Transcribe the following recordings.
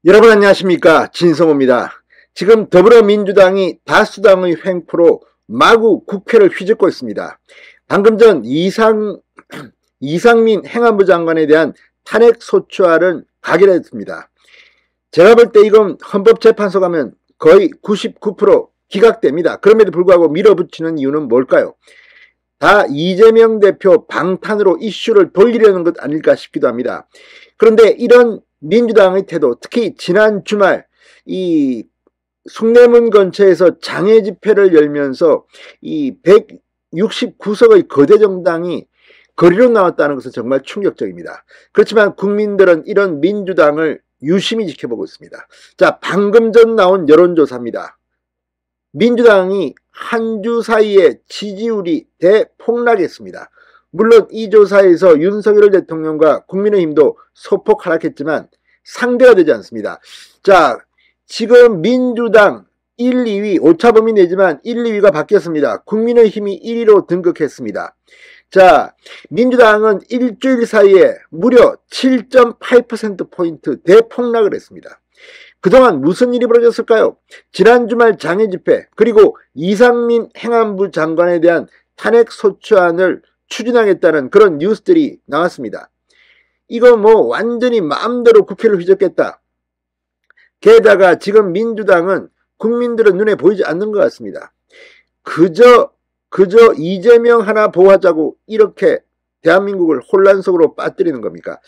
여러분 안녕하십니까, 진성호입니다. 지금 더불어민주당이 다수당의 횡포로 마구 국회를 휘젓고 있습니다. 방금 전 이상민 행안부 장관에 대한 탄핵 소추안을 가결했습니다. 제가 볼 때 이건 헌법재판소 가면 거의 99% 기각됩니다. 그럼에도 불구하고 밀어붙이는 이유는 뭘까요? 다 이재명 대표 방탄으로 이슈를 돌리려는 것 아닐까 싶기도 합니다. 그런데 이런 민주당의 태도, 특히 지난 주말 이 숭례문 근처에서 장애 집회를 열면서 이 169석의 거대 정당이 거리로 나왔다는 것은 정말 충격적입니다. 그렇지만 국민들은 이런 민주당을 유심히 지켜보고 있습니다. 자, 방금 전 나온 여론조사입니다. 민주당이 한 주 사이에 지지율이 대폭락했습니다. 물론 이 조사에서 윤석열 대통령과 국민의힘도 소폭 하락했지만 상대가 되지 않습니다. 자, 지금 민주당 1, 2위 오차범위 내지만 1, 2위가 바뀌었습니다. 국민의힘이 1위로 등극했습니다. 자, 민주당은 일주일 사이에 무려 7.8%포인트 대폭락을 했습니다. 그동안 무슨 일이 벌어졌을까요? 지난 주말 장애 집회, 그리고 이상민 행안부 장관에 대한 탄핵 소추안을 추진하겠다는 그런 뉴스들이 나왔습니다. 이거 뭐 완전히 마음대로 국회를 휘젓겠다. 게다가 지금 민주당은 국민들은 눈에 보이지 않는 것 같습니다. 그저 이재명 하나 보호하자고 이렇게 대한민국을 혼란 속으로 빠뜨리는 겁니까?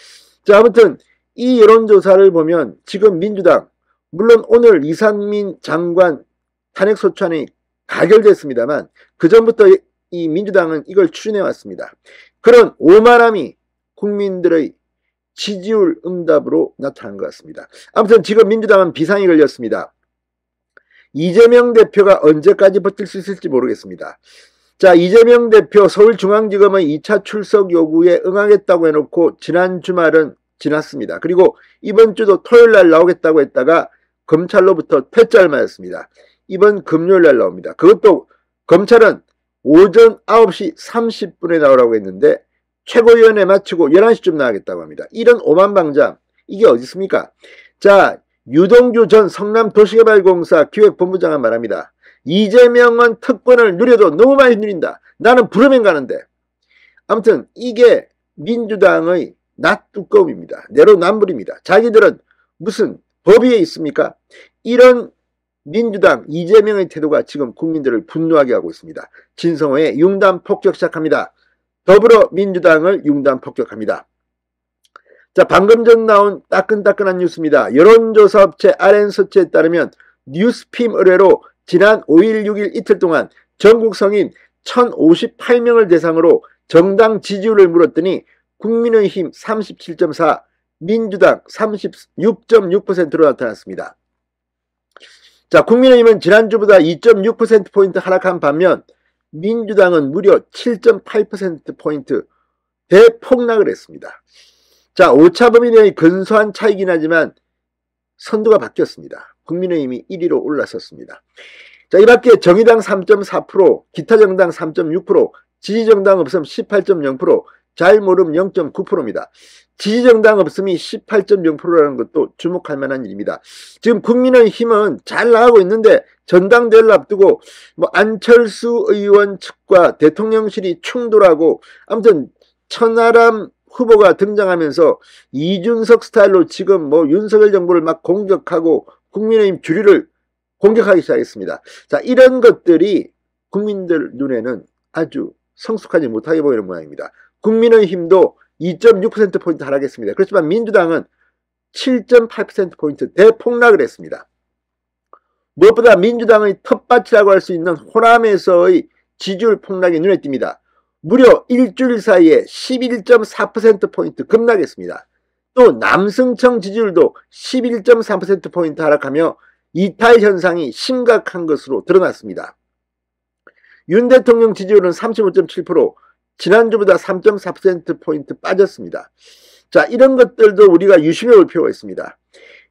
자, 아무튼 이 여론조사를 보면 지금 민주당, 물론 오늘 이상민 장관 탄핵 소추안이 가결됐습니다만 그 전부터 이 민주당은 이걸 추진해 왔습니다. 그런 오만함이 국민들의 지지율 응답으로 나타난 것 같습니다. 아무튼 지금 민주당은 비상이 걸렸습니다. 이재명 대표가 언제까지 버틸 수 있을지 모르겠습니다. 자, 이재명 대표 서울중앙지검의 2차 출석 요구에 응하겠다고 해놓고 지난 주말은 지났습니다. 그리고 이번 주도 토요일날 나오겠다고 했다가 검찰로부터 퇴짜를 맞았습니다. 이번 금요일날 나옵니다. 그것도 검찰은 오전 9시 30분에 나오라고 했는데 최고위원회 마치고 11시쯤 나가겠다고 합니다. 이런 오만방장, 이게 어디 있습니까? 자, 유동규 전 성남도시개발공사 기획본부장은 말합니다. 이재명은 특권을 누려도 너무 많이 누린다. 나는 부르면 가는데. 아무튼 이게 민주당의 낯두꺼움입니다. 내로남불입니다. 자기들은 무슨 법 위에 있습니까? 이런 민주당 이재명의 태도가 지금 국민들을 분노하게 하고 있습니다. 진성호의 융단 폭격 시작합니다. 더불어민주당을 융단 폭격합니다. 자, 방금 전 나온 따끈따끈한 뉴스입니다. 여론조사 업체 RN서치에 따르면 뉴스핌 의뢰로 지난 5일, 6일 이틀 동안 전국 성인 1058명을 대상으로 정당 지지율을 물었더니 국민의힘 37.4, 민주당 36.6%로 나타났습니다. 자, 국민의힘은 지난주보다 2.6%포인트 하락한 반면 민주당은 무려 7.8%포인트 대폭락을 했습니다. 자, 오차범위 내의 근소한 차이긴 하지만 선두가 바뀌었습니다. 국민의힘이 1위로 올라섰습니다. 자, 이 밖에 정의당 3.4%, 기타 정당 3.6%, 지지정당 없음 18.0%, 잘 모름 0.9%입니다. 지지정당 없음이 18.0%라는 것도 주목할 만한 일입니다. 지금 국민의힘은 잘 나가고 있는데 전당대회를 앞두고 뭐 안철수 의원 측과 대통령실이 충돌하고 아무튼 천하람 후보가 등장하면서 이준석 스타일로 지금 뭐 윤석열 정부를 막 공격하고 국민의힘 주류를 공격하기 시작했습니다. 자, 이런 것들이 국민들 눈에는 아주 성숙하지 못하게 보이는 모양입니다. 국민의힘도 2.6%포인트 하락했습니다. 그렇지만 민주당은 7.8%포인트 대폭락을 했습니다. 무엇보다 민주당의 텃밭이라고 할 수 있는 호남에서의 지지율 폭락이 눈에 띕니다. 무려 일주일 사이에 11.4%포인트 급락했습니다. 또 남승청 지지율도 11.3%포인트 하락하며 이탈 현상이 심각한 것으로 드러났습니다. 윤 대통령 지지율은 35.7%, 지난주보다 3.4%포인트 빠졌습니다. 자, 이런 것들도 우리가 유심히 볼 필요가 있습니다.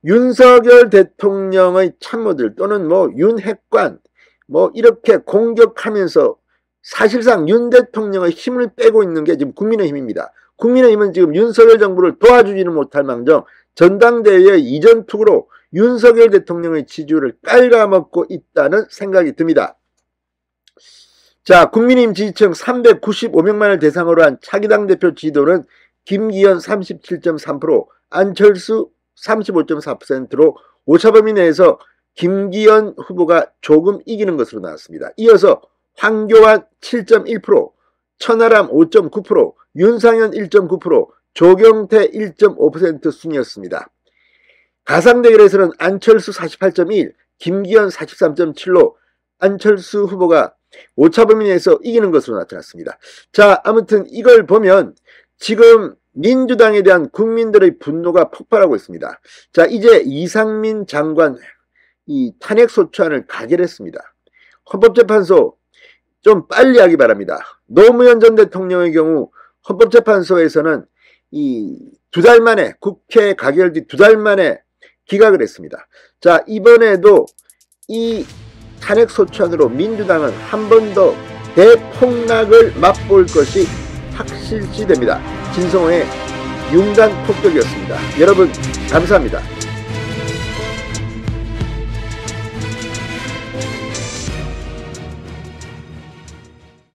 윤석열 대통령의 참모들 또는 뭐 윤핵관 뭐 이렇게 공격하면서 사실상 윤 대통령의 힘을 빼고 있는 게 지금 국민의힘입니다. 국민의힘은 지금 윤석열 정부를 도와주지는 못할 망정 전당대회의 이전 투구로 윤석열 대통령의 지지율을 깔아먹고 있다는 생각이 듭니다. 자, 국민의힘 지지층 395명만을 대상으로 한 차기당 대표 지지도는 김기현 37.3%, 안철수 35.4%로 오차범위 내에서 김기현 후보가 조금 이기는 것으로 나왔습니다. 이어서 황교안 7.1%, 천하람 5.9%, 윤상현 1.9%, 조경태 1.5% 순이었습니다. 가상 대결에서는 안철수 48.1, 김기현 43.7로 안철수 후보가 오차범위 내에서 이기는 것으로 나타났습니다. 자, 아무튼 이걸 보면 지금 민주당에 대한 국민들의 분노가 폭발하고 있습니다. 자, 이제 이상민 장관 이 탄핵소추안을 가결했습니다. 헌법재판소 좀 빨리 하기 바랍니다. 노무현 전 대통령의 경우 헌법재판소에서는 이 2달 만에, 국회 가결 뒤 2달 만에 기각을 했습니다. 자, 이번에도 이 탄핵소추안으로 민주당은 한 번 더 대폭락을 맛볼 것이 확실시됩니다. 진성호의 융단 폭격이었습니다. 여러분 감사합니다.